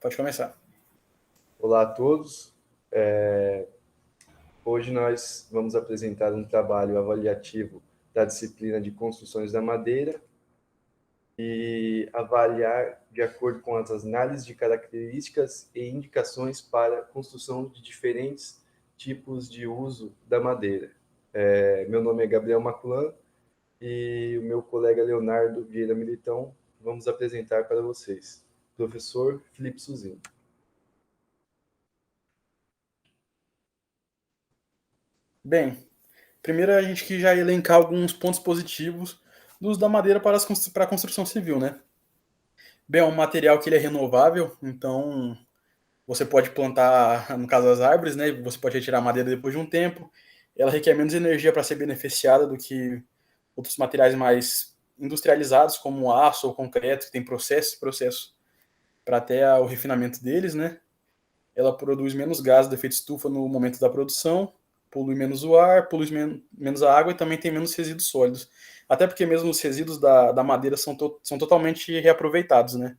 Pode começar. Olá a todos. Hoje nós vamos apresentar um trabalho avaliativo da disciplina de Construções da Madeira e avaliar de acordo com as análises de características e indicações para a construção de diferentes tipos de uso da madeira. Meu nome é Gabriel Maculan e o meu colega Leonardo Vieira Militão vamos apresentar para vocês. Professor Felipe Suzin. Bem, primeiro a gente que já elencar alguns pontos positivos do uso da madeira para a construção civil, né? Bem, é um material que ele é renovável, então você pode plantar, no caso das árvores, né? Você pode retirar a madeira depois de um tempo. Ela requer menos energia para ser beneficiada do que outros materiais mais industrializados, como o aço ou concreto, que tem processos para até o refinamento deles, né? Ela produz menos gases de efeito estufa no momento da produção, polui menos o ar, menos a água e também tem menos resíduos sólidos. Até porque mesmo os resíduos da madeira são totalmente reaproveitados, né?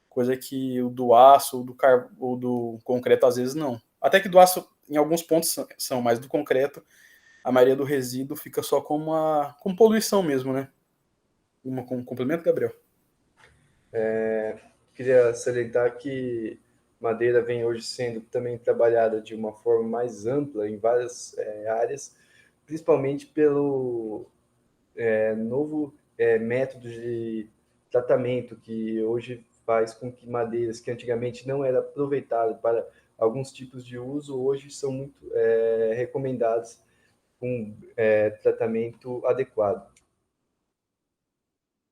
Coisa que o do aço ou do concreto às vezes não. Até que do aço em alguns pontos são, mas do concreto a maioria do resíduo fica só com poluição mesmo, né? Com um complemento, Gabriel? Queria salientar que madeira vem hoje sendo também trabalhada de uma forma mais ampla em várias áreas, principalmente pelo novo método de tratamento que hoje faz com que madeiras que antigamente não era aproveitado para alguns tipos de uso, hoje são muito recomendadas com tratamento adequado.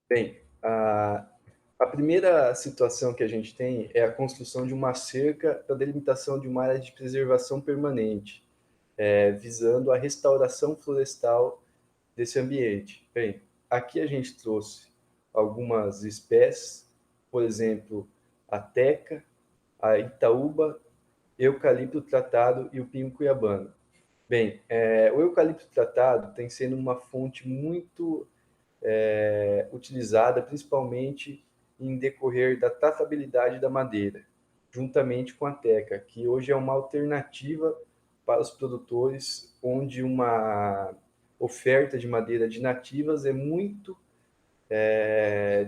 Bem, a primeira situação que a gente tem é a construção de uma cerca para delimitação de uma área de preservação permanente, visando a restauração florestal desse ambiente. Bem, aqui a gente trouxe algumas espécies, por exemplo, a teca, a itaúba, eucalipto tratado e o pinho cuiabano. Bem, o eucalipto tratado tem sendo uma fonte muito utilizada principalmente em decorrer da tratabilidade da madeira, juntamente com a teca, que hoje é uma alternativa para os produtores, onde uma oferta de madeira de nativas é muito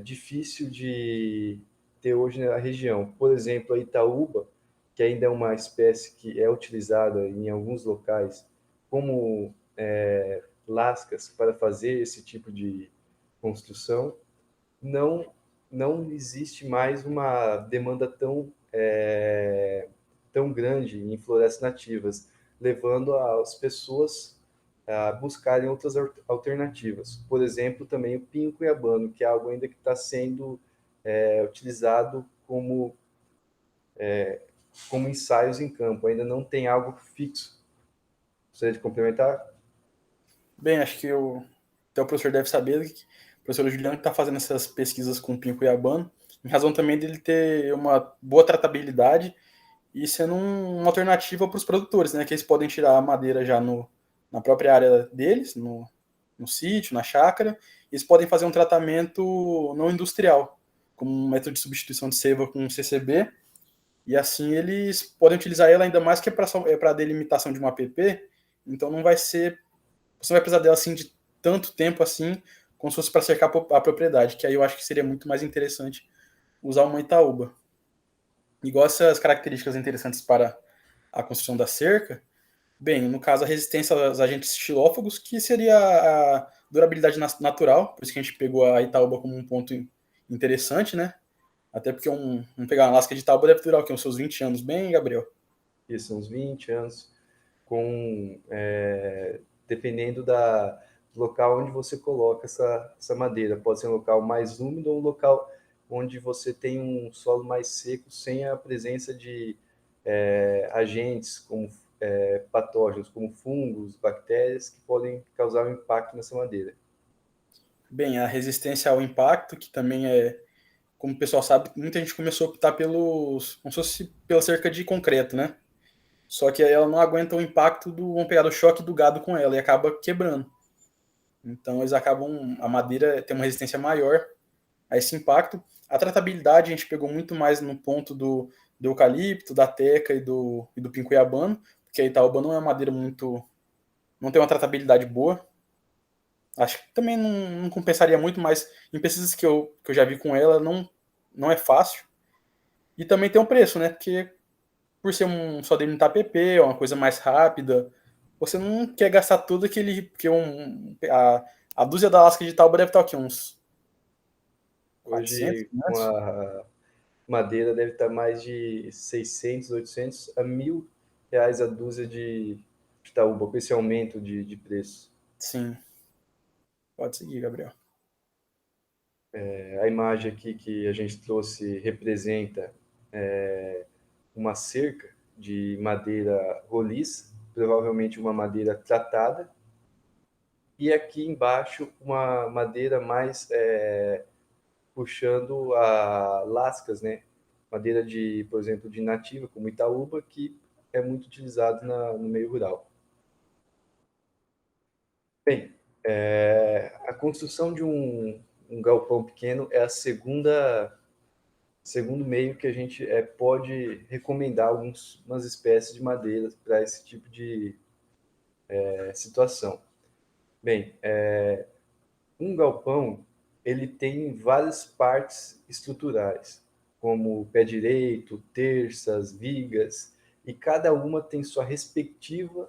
difícil de ter hoje na região. Por exemplo, a itaúba, que ainda é uma espécie que é utilizada em alguns locais como lascas para fazer esse tipo de construção, não existe mais uma demanda tão grande em florestas nativas, levando as pessoas a buscarem outras alternativas. Por exemplo, também o pinho cuiabano, que é algo ainda que está sendo utilizado como ensaios em campo, ainda não tem algo fixo. Gostaria de complementar? Bem, acho que até o professor deve saber que o professor Juliano está fazendo essas pesquisas com o pinho cuiabano, em razão também dele ter uma boa tratabilidade e sendo uma alternativa para os produtores, né? Que eles podem tirar a madeira já na própria área deles, no sítio, na chácara, e eles podem fazer um tratamento não industrial, como um método de substituição de seiva com CCB, e assim eles podem utilizar ela ainda mais que para a delimitação de uma APP, então não vai ser você não vai precisar dela assim de tanto tempo assim, como se fosse para cercar a propriedade, que aí eu acho que seria muito mais interessante usar uma Itaúba. Igual essas características interessantes para a construção da cerca, bem, no caso a resistência aos agentes xilófagos, que seria a durabilidade natural, por isso que a gente pegou a Itaúba como um ponto interessante, né? Até porque vamos pegar uma lasca de Itaúba deve durar o quê? Uns seus 20 anos, bem, Gabriel? Isso, uns 20 anos, dependendo do local onde você coloca essa madeira. Pode ser um local mais úmido ou um local onde você tem um solo mais seco, sem a presença de agentes como patógenos, como fungos, bactérias, que podem causar um impacto nessa madeira. Bem, a resistência ao impacto, que também como o pessoal sabe, muita gente começou a optar como se fosse pela cerca de concreto, né? Só que aí ela não aguenta o impacto vamos pegar do choque do gado com ela e acaba quebrando. Então a madeira tem uma resistência maior a esse impacto. A tratabilidade a gente pegou muito mais no ponto do eucalipto, da teca e do pinco-iabano, porque a Itaúba não é uma madeira muito... não tem uma tratabilidade boa. Acho que também não compensaria muito, mas em pesquisas que eu já vi com ela, não é fácil. E também tem um preço, né? Porque por ser só delimitar PP, é uma coisa mais rápida, você não quer gastar tudo aquele... Porque a dúzia da lasca de Tauba deve estar aqui, uns 400, Hoje, com 500? a madeira, deve estar mais de 600, 800 a R$ 1.000 a dúzia de Itaúba, com esse aumento de preço. Sim, pode seguir, Gabriel. A imagem aqui que a gente trouxe representa uma cerca de madeira roliça, provavelmente uma madeira tratada, e aqui embaixo uma madeira mais puxando a lascas, né? Madeira de, por exemplo, de nativa, como Itaúba, que é muito utilizado no meio rural. Bem, a construção de um galpão pequeno é a segundo meio que a gente pode recomendar algumas espécies de madeiras para esse tipo de situação. Bem, um galpão ele tem várias partes estruturais, como pé direito, terças, vigas, e cada uma tem sua respectiva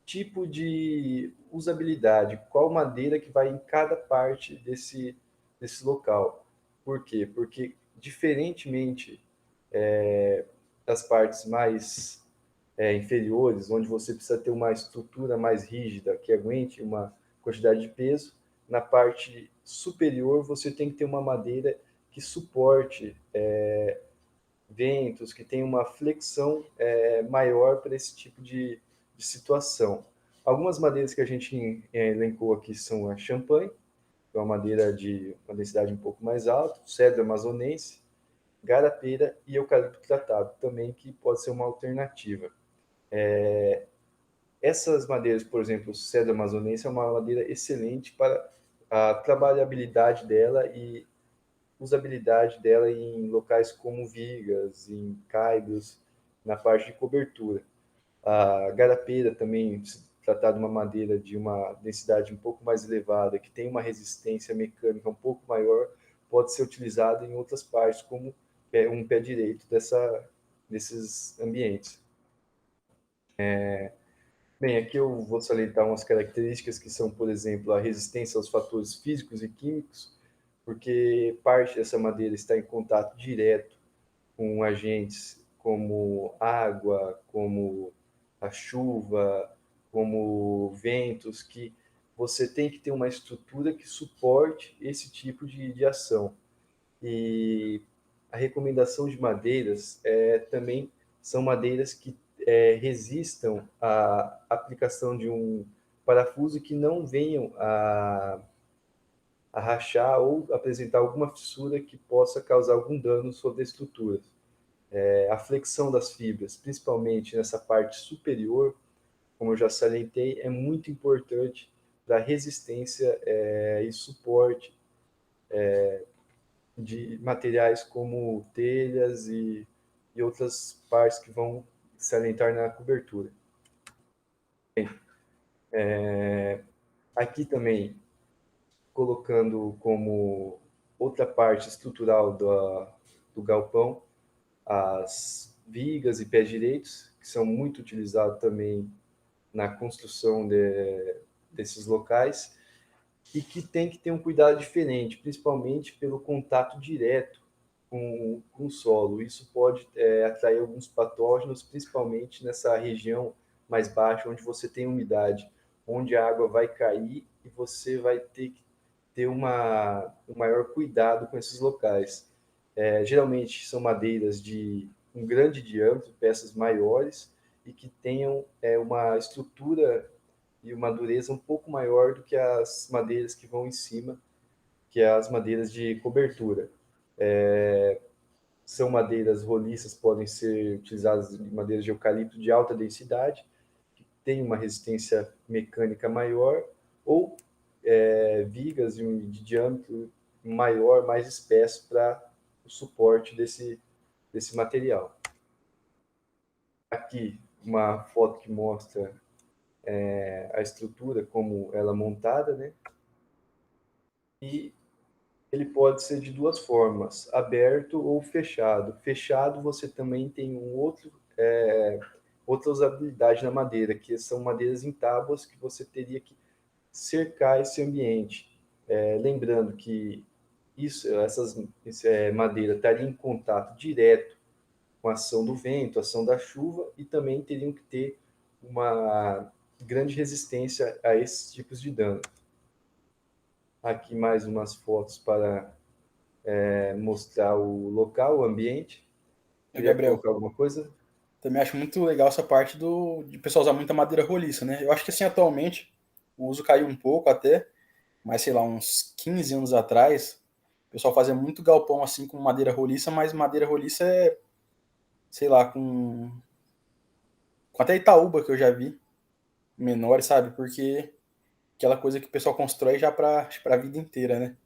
tipo de usabilidade, qual madeira que vai em cada parte desse local. Por quê? Porque, diferentemente das partes mais inferiores, onde você precisa ter uma estrutura mais rígida, que aguente uma quantidade de peso, na parte superior você tem que ter uma madeira que suporte ventos, que tenha uma flexão maior para esse tipo de situação. Algumas madeiras que a gente elencou aqui são a champanhe, que é uma madeira de uma densidade um pouco mais alta, cedro amazonense, garapeira e eucalipto tratado, também que pode ser uma alternativa. Essas madeiras, por exemplo, o cedro amazonense é uma madeira excelente para a trabalhabilidade dela e usabilidade dela em locais como vigas, em caibros, na parte de cobertura. A garapeira também, se tratar de uma madeira de uma densidade um pouco mais elevada, que tem uma resistência mecânica um pouco maior, pode ser utilizada em outras partes, como um pé direito desses ambientes. Bem, aqui eu vou salientar umas características que são, por exemplo, a resistência aos fatores físicos e químicos, porque parte dessa madeira está em contato direto com agentes como água, como a chuva, como ventos, que você tem que ter uma estrutura que suporte esse tipo de ação. E a recomendação de madeiras também são madeiras que resistam à aplicação de um parafuso que não venham a rachar ou apresentar alguma fissura que possa causar algum dano sobre a estrutura. A flexão das fibras, principalmente nessa parte superior, como eu já salientei, é muito importante para resistência e suporte de materiais como telhas e outras partes que vão salientar na cobertura. Aqui também, colocando como outra parte estrutural do galpão, as vigas e pés direitos, que são muito utilizados também na construção desses locais, e que tem que ter um cuidado diferente, principalmente pelo contato direto com o solo. Isso pode atrair alguns patógenos, principalmente nessa região mais baixa, onde você tem umidade, onde a água vai cair e você vai ter que ter um maior cuidado com esses locais. Geralmente são madeiras de um grande diâmetro, peças maiores, e que tenham uma estrutura e uma dureza um pouco maior do que as madeiras que vão em cima, que é as madeiras de cobertura. São madeiras roliças, podem ser utilizadas em madeiras de eucalipto de alta densidade, que tem uma resistência mecânica maior, ou vigas de diâmetro maior, mais espesso para o suporte desse material. Aqui uma foto que mostra a estrutura, como ela é montada, né? E ele pode ser de duas formas, aberto ou fechado. Fechado você também tem outra usabilidade na madeira, que são madeiras em tábuas que você teria que cercar esse ambiente. Lembrando que madeira estaria em contato direto com a ação do vento, a ação da chuva, e também teriam que ter uma grande resistência a esses tipos de dano. Aqui mais umas fotos para mostrar o local, o ambiente. Queria Gabriel, colocar alguma coisa? também acho muito legal essa parte de pessoal usar muita madeira roliça, né? Eu acho que assim, atualmente, o uso caiu um pouco até, mas sei lá, uns 15 anos atrás, o pessoal fazia muito galpão assim com madeira roliça, mas madeira roliça é, sei lá, com até Itaúba que eu já vi, menores, sabe? Porque aquela coisa que o pessoal constrói já para a vida inteira, né?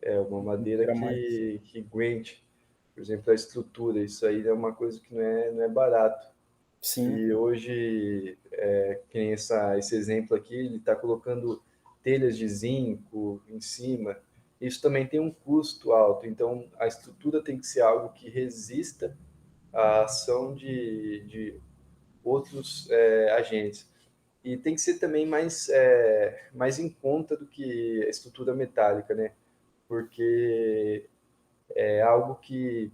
É uma madeira Era mais. que aguente, por exemplo, a estrutura. Isso aí é uma coisa que não é barato. Sim, E hoje, tem esse exemplo aqui, ele está colocando telhas de zinco em cima. Isso também tem um custo alto, então a estrutura tem que ser algo que resista à ação de outros agentes. E tem que ser também mais em conta do que a estrutura metálica, né? Porque é algo que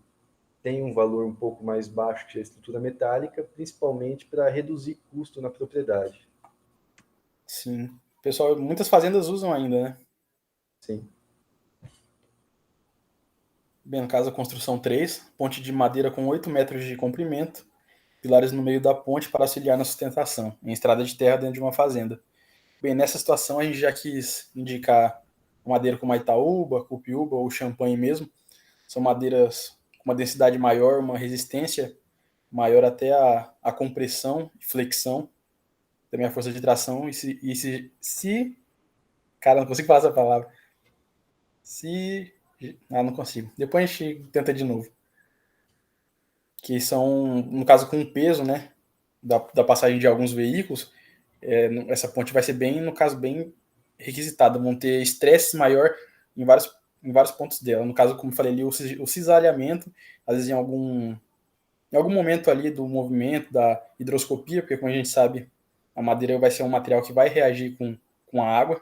tem um valor um pouco mais baixo que a estrutura metálica, principalmente para reduzir custo na propriedade. sim. Pessoal, muitas fazendas usam ainda, né? Sim, Bem, no caso, a construção 3, ponte de madeira com 8 metros de comprimento, pilares no meio da ponte para auxiliar na sustentação, em estrada de terra dentro de uma fazenda. Bem, nessa situação a gente já quis indicar madeira como a Itaúba, Cupiúba ou Champanhe mesmo. São madeiras com uma densidade maior, uma resistência maior até a compressão e flexão, também a força de tração. Cara, não consigo falar essa palavra. Se. Ah, não consigo. Depois a gente tenta de novo. Que são, no caso, com o peso, né? Da passagem de alguns veículos, essa ponte vai ser bem, no caso, bem requisitada. Vão ter estresse maior em vários pontos dela. No caso, como eu falei ali, o cisalhamento, às vezes em algum momento ali do movimento, da hidroscopia, porque como a gente sabe, a madeira vai ser um material que vai reagir com a água.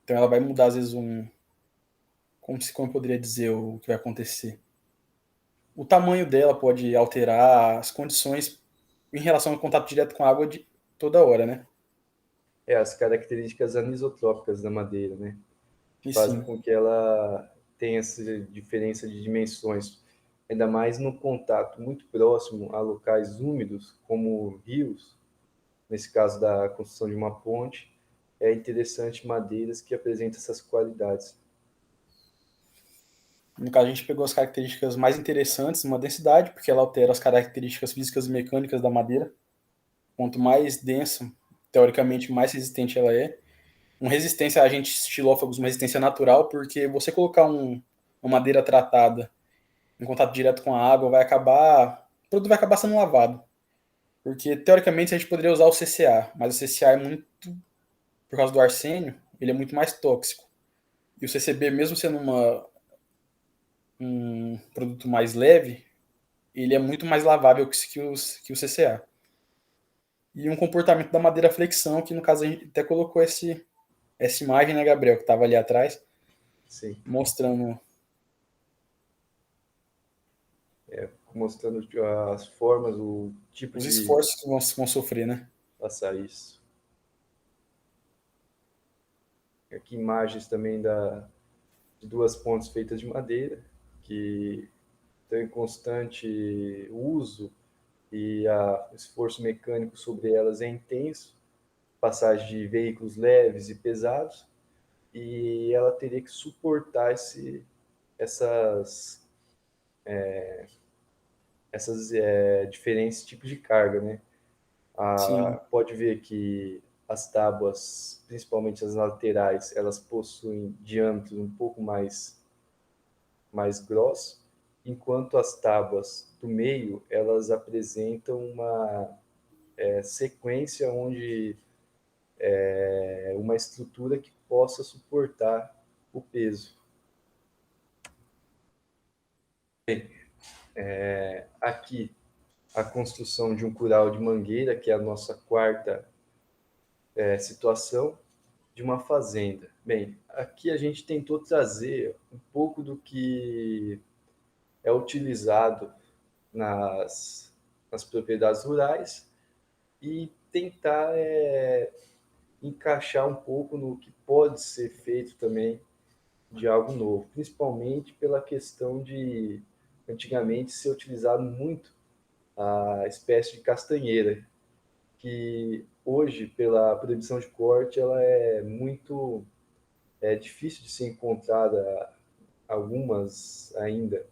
Então ela vai mudar, às vezes, como eu poderia dizer o que vai acontecer? O tamanho dela pode alterar as condições em relação ao contato direto com a água de toda hora, né? as características anisotrópicas da madeira, né? Que E fazem sim, com que ela tenha essa diferença de dimensões, ainda mais no contato muito próximo a locais úmidos, como rios, nesse caso da construção de uma ponte, é interessante madeiras que apresentam essas qualidades. no caso a gente pegou as características mais interessantes, uma densidade, porque ela altera as características físicas e mecânicas da madeira. Quanto mais densa, teoricamente, mais resistente ela é. Uma resistência a agentes estilófagos, uma resistência natural, porque você colocar uma madeira tratada em contato direto com a água o produto vai acabar sendo lavado. Porque, teoricamente, a gente poderia usar o CCA, mas o CCA é muito, por causa do arsênio, ele é muito mais tóxico. E o CCB, mesmo sendo um produto mais leve, ele é muito mais lavável que o CCA. E um comportamento da madeira flexão, que no caso a gente até colocou essa imagem, né, Gabriel, que estava ali atrás, Sim, mostrando mostrando as formas, o tipo os de esforços que vão sofrer, né? passar isso. Aqui imagens também de duas pontes feitas de madeira, que estão em constante uso e o esforço mecânico sobre elas é intenso, passagem de veículos leves e pesados, e ela teria que suportar essas, essas diferentes tipos de carga, né? Sim, Pode ver que as tábuas, principalmente as laterais, elas possuem diâmetros um pouco mais grosso enquanto as tábuas do meio, elas apresentam uma sequência onde uma estrutura que possa suportar o peso. Bem, aqui a construção de um curral de mangueira, que é a nossa quarta situação, de uma fazenda. Bem, aqui a gente tentou trazer um pouco do que é utilizado nas propriedades rurais e tentar encaixar um pouco no que pode ser feito também de algo novo, principalmente pela questão de antigamente ser utilizado muito a espécie de castanheira, que hoje, pela proibição de corte, ela é muito difícil de ser encontrada, algumas ainda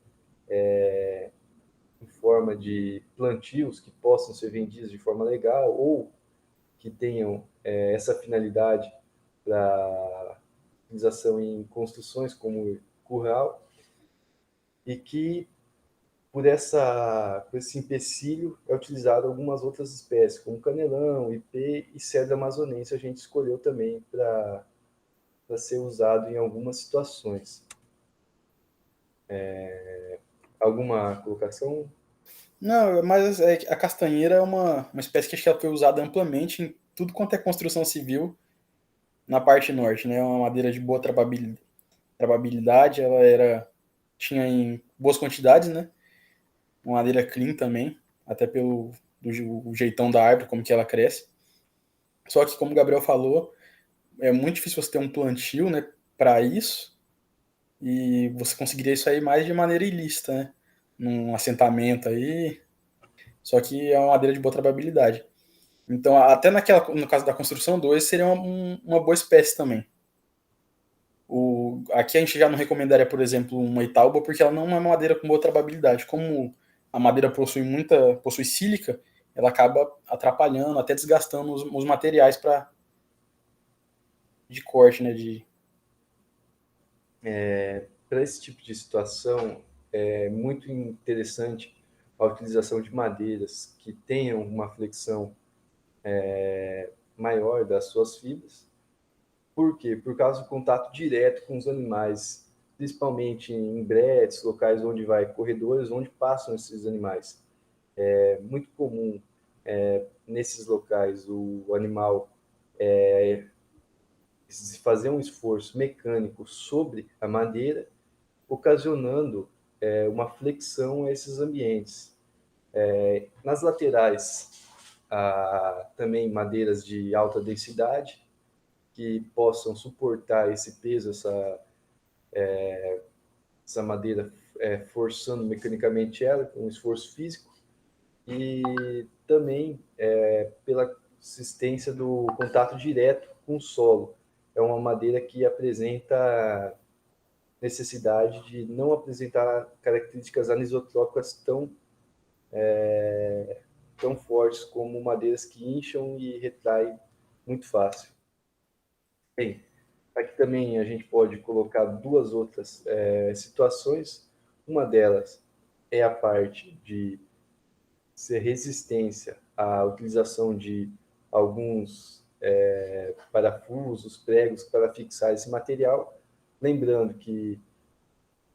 em forma de plantios que possam ser vendidos de forma legal ou que tenham essa finalidade para utilização em construções como curral e que por esse empecilho é utilizado algumas outras espécies, como canelão, ipê e cedro amazonense, a gente escolheu também para ser usado em algumas situações. Alguma colocação? Não, mas a castanheira é uma espécie que acho que ela foi usada amplamente em tudo quanto é construção civil na parte norte, né? É uma madeira de boa travabilidade, ela tinha em boas quantidades, né? Uma madeira clean também, até pelo o jeitão da árvore, como que ela cresce. Só que, como o Gabriel falou, é muito difícil você ter um plantio, né, para isso, e você conseguiria isso aí mais de maneira ilícita, né? Num assentamento aí, só que é uma madeira de boa travabilidade. Então, até no caso da construção 2, seria uma boa espécie também. Aqui a gente já não recomendaria, por exemplo, uma Itaúba, porque ela não é uma madeira com boa travabilidade. Como a madeira possui sílica, ela acaba atrapalhando, até desgastando os materiais de corte, né? Para esse tipo de situação, é muito interessante a utilização de madeiras que tenham uma flexão maior das suas fibras. Por quê? Por causa do contato direto com os animais, principalmente em bretes, locais onde vai corredores, onde passam esses animais. É muito comum nesses locais o animal fazer um esforço mecânico sobre a madeira, ocasionando uma flexão a esses ambientes. Nas laterais, há também madeiras de alta densidade que possam suportar esse peso, essa madeira forçando mecanicamente ela, com um esforço físico, e também pela existência do contato direto com o solo. É uma madeira que apresenta necessidade de não apresentar características anisotrópicas tão fortes como madeiras que incham e retraem muito fácil. Bem, aqui também a gente pode colocar duas outras situações. Uma delas é a parte de ser resistência à utilização de alguns parafusos, pregos para fixar esse material. Lembrando que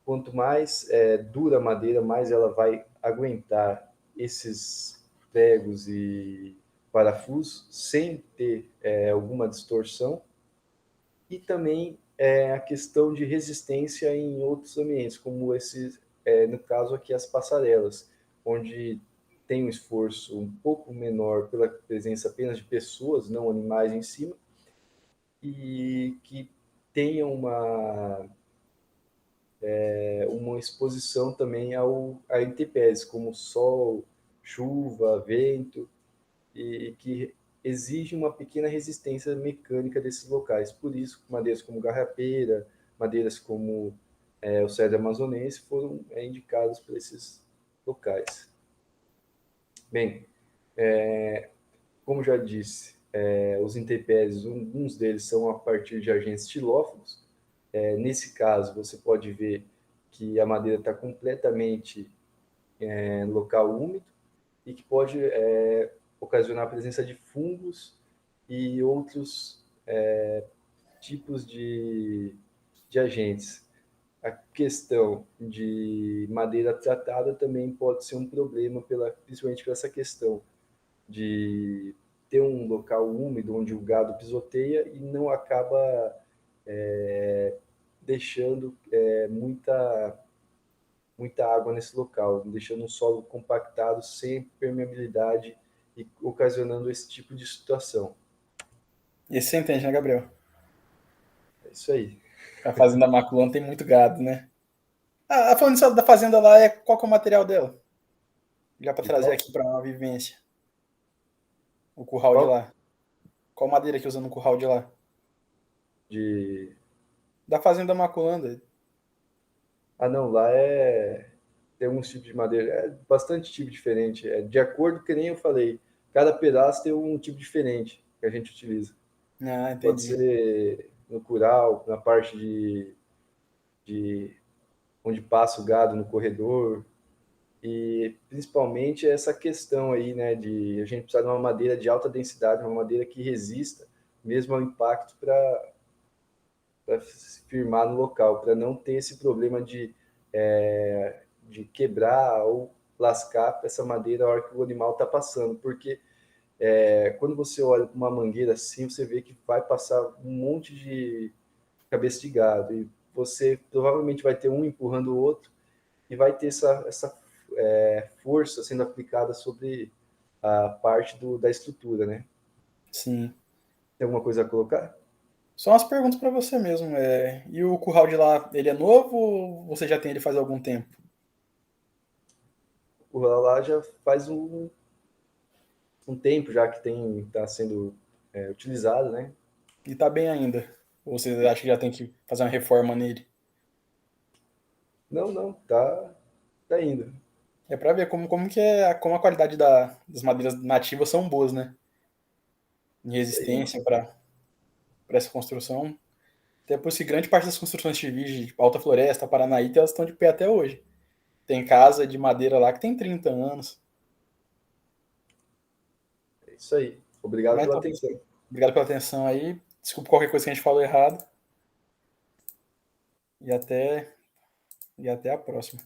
quanto mais dura a madeira, mais ela vai aguentar esses pregos e parafusos sem ter alguma distorção. E também a questão de resistência em outros ambientes, como no caso aqui, as passarelas, onde tem um esforço um pouco menor pela presença apenas de pessoas, não animais em cima, e que tenham uma exposição também a intempéries, como sol, chuva, vento, e que exige uma pequena resistência mecânica desses locais. Por isso, madeiras como garrapeira, madeiras como o cedro amazonense foram indicados para esses locais. Bem, como já disse, os intempéries, alguns deles são a partir de agentes xilófagos. Nesse caso, você pode ver que a madeira está completamente em local úmido e que pode ocasionar a presença de fungos e outros tipos de agentes. A questão de madeira tratada também pode ser um problema, principalmente por essa questão de ter um local úmido onde o gado pisoteia e não acaba deixando muita água nesse local, deixando um solo compactado, sem permeabilidade e ocasionando esse tipo de situação. Esse você entende, né, Gabriel? É isso aí. A fazenda Maculano tem muito gado, né? Falando só da fazenda lá, qual que é o material dela? Já para De trazer qual? aqui para uma vivência. O curral de Qual? lá. Qual madeira que usa no curral de lá? De. Da fazenda Maculanda. Ah, não, lá tem alguns tipos de madeira, bastante tipo diferente. De acordo com que nem eu falei, cada pedaço tem um tipo diferente que a gente utiliza. Ah, Pode entendi. ser no curral, na parte de onde passa o gado no corredor, e principalmente essa questão aí, né, de a gente precisar de uma madeira de alta densidade, uma madeira que resista mesmo ao impacto para se firmar no local, para não ter esse problema de quebrar ou lascar essa madeira a hora que o animal está passando, porque quando você olha para uma mangueira assim, você vê que vai passar um monte de cabeça de gado e você provavelmente vai ter um empurrando o outro e vai ter essa força sendo aplicada sobre a parte da estrutura, né? Sim. Tem alguma coisa a colocar? Só umas perguntas para você mesmo. E o curral de lá, ele é novo ou você já tem ele faz algum tempo? O lá já faz um tempo já que está sendo utilizado, né? E tá bem ainda? Ou você acha que já tem que fazer uma reforma nele? Não, não, tá indo. É para ver como que como a qualidade das madeiras nativas são boas, né? Em Isso aí. resistência para essa construção. Até por isso que grande parte das construções civis de Alta Floresta, Paranaíta, elas estão de pé até hoje. Tem casa de madeira lá que tem 30 anos. É isso aí. Obrigado Mas pela então, atenção. obrigado pela atenção aí. Desculpa qualquer coisa que a gente falou errado. E até, e até a próxima.